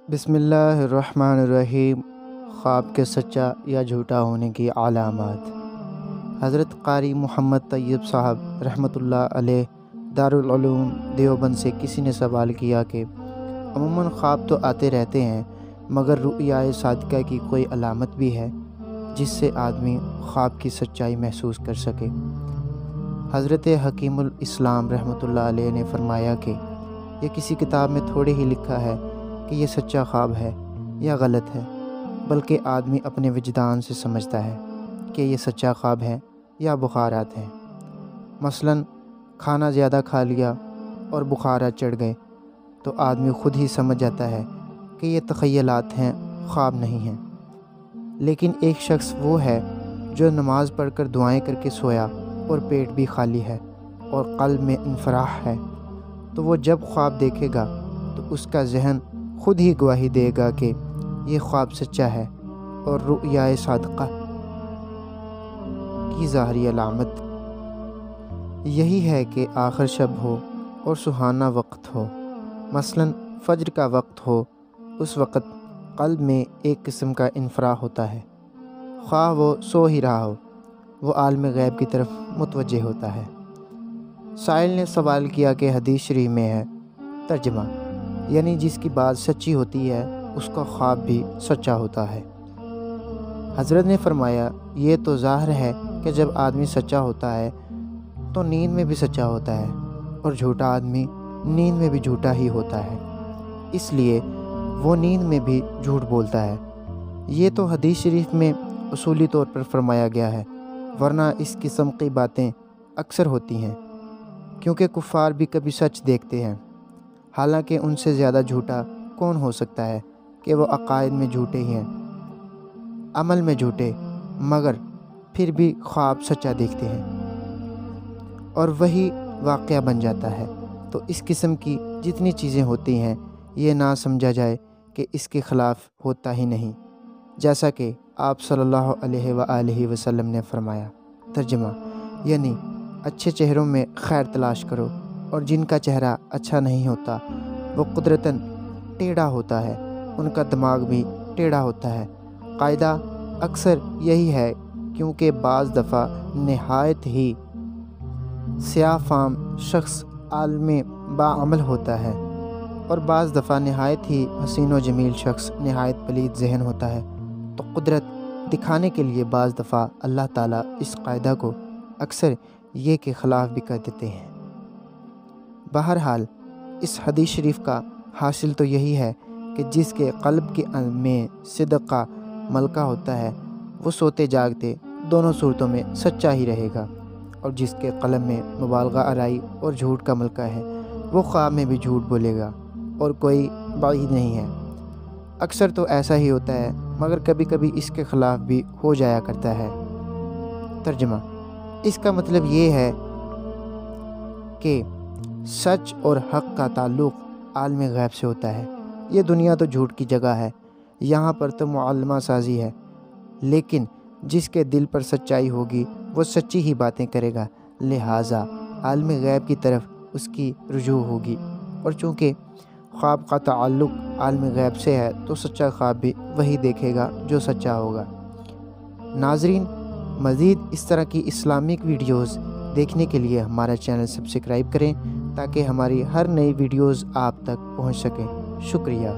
بسم اللہ الرحمن الرحیم۔ خواب کے سچا یا جھوٹا ہونے کی علامات۔ حضرت قاری محمد طیب صاحب رحمۃ اللہ علیہ دارالعلوم دیوبند سے کسی نے سوال کیا کہ عموماً خواب تو آتے رہتے ہیں مگر رؤیائے صادقہ کی کوئی علامت بھی ہے جس سے آدمی خواب کی سچائی محسوس کر سکے؟ حضرت حکیم الاسلام رحمۃ اللہ علیہ نے فرمایا کہ یہ کسی کتاب میں تھوڑے ہی لکھا ہے کہ یہ سچا خواب ہے یا غلط ہے، بلکہ آدمی اپنے وجدان سے سمجھتا ہے کہ یہ سچا خواب ہے یا بخارات ہیں۔ مثلاً کھانا زیادہ کھا لیا اور بخارات چڑھ گئے تو آدمی خود ہی سمجھ جاتا ہے کہ یہ تخیلات ہیں، خواب نہیں ہیں۔ لیکن ایک شخص وہ ہے جو نماز پڑھ کر دعائیں کر کے سویا اور پیٹ بھی خالی ہے اور قلب میں انفراح ہے، تو وہ جب خواب دیکھے گا تو اس کا ذہن خود ہی گواہی دے گا کہ یہ خواب سچا ہے، اور رؤیائے صادقہ کی ظاہری علامت یہی ہے کہ آخر شب ہو اور سہانا وقت ہو، مثلاً فجر کا وقت ہو۔ اس وقت قلب میں ایک قسم کا انفراح ہوتا ہے، خواہ وہ سو ہی رہا ہو، وہ عالم غیب کی طرف متوجہ ہوتا ہے۔ سائل نے سوال کیا کہ حدیث شریف میں ہے ترجمہ، یعنی جس کی بات سچی ہوتی ہے اس کا خواب بھی سچا ہوتا ہے۔ حضرت نے فرمایا یہ تو ظاہر ہے کہ جب آدمی سچا ہوتا ہے تو نیند میں بھی سچا ہوتا ہے، اور جھوٹا آدمی نیند میں بھی جھوٹا ہی ہوتا ہے، اس لیے وہ نیند میں بھی جھوٹ بولتا ہے۔ یہ تو حدیث شریف میں اصولی طور پر فرمایا گیا ہے، ورنہ اس قسم کی باتیں اکثر ہوتی ہیں، کیونکہ کفار بھی کبھی سچ دیکھتے ہیں، حالانکہ ان سے زیادہ جھوٹا کون ہو سکتا ہے کہ وہ عقائد میں جھوٹے ہی ہیں، عمل میں جھوٹے، مگر پھر بھی خواب سچا دیکھتے ہیں اور وہی واقعہ بن جاتا ہے۔ تو اس قسم کی جتنی چیزیں ہوتی ہیں یہ نہ سمجھا جائے کہ اس کے خلاف ہوتا ہی نہیں، جیسا کہ آپ صلی اللہ علیہ وآلہ وسلم نے فرمایا ترجمہ، یعنی اچھے چہروں میں خیر تلاش کرو، اور جن کا چہرہ اچھا نہیں ہوتا وہ قدرتاً ٹیڑھا ہوتا ہے، ان کا دماغ بھی ٹیڑھا ہوتا ہے۔ قاعدہ اکثر یہی ہے، کیونکہ بعض دفعہ نہایت ہی سیاہ فام شخص عالم باعمل ہوتا ہے، اور بعض دفعہ نہایت ہی حسین و جمیل شخص نہایت پلید ذہن ہوتا ہے۔ تو قدرت دکھانے کے لیے بعض دفعہ اللہ تعالیٰ اس قاعدہ کو اکثر یہ کے خلاف بھی کر دیتے ہیں۔ بہرحال اس حدیث شریف کا حاصل تو یہی ہے کہ جس کے قلب کے میں صدق کا ملکہ ہوتا ہے وہ سوتے جاگتے دونوں صورتوں میں سچا ہی رہے گا، اور جس کے قلب میں مبالغہ آرائی اور جھوٹ کا ملکہ ہے وہ خواب میں بھی جھوٹ بولے گا، اور کوئی بعید نہیں ہے۔ اکثر تو ایسا ہی ہوتا ہے، مگر کبھی کبھی اس کے خلاف بھی ہو جایا کرتا ہے۔ ترجمہ، اس کا مطلب یہ ہے کہ سچ اور حق کا تعلق عالم غیب سے ہوتا ہے۔ یہ دنیا تو جھوٹ کی جگہ ہے، یہاں پر تو معلمہ سازی ہے، لیکن جس کے دل پر سچائی ہوگی وہ سچی ہی باتیں کرے گا، لہٰذا عالم غیب کی طرف اس کی رجوع ہوگی، اور چونکہ خواب کا تعلق عالم غیب سے ہے تو سچا خواب بھی وہی دیکھے گا جو سچا ہوگا۔ ناظرین، مزید اس طرح کی اسلامک ویڈیوز دیکھنے کے لیے ہمارا چینل سبسکرائب کریں تاکہ ہماری ہر نئی ویڈیوز آپ تک پہنچ سکیں۔ شکریہ۔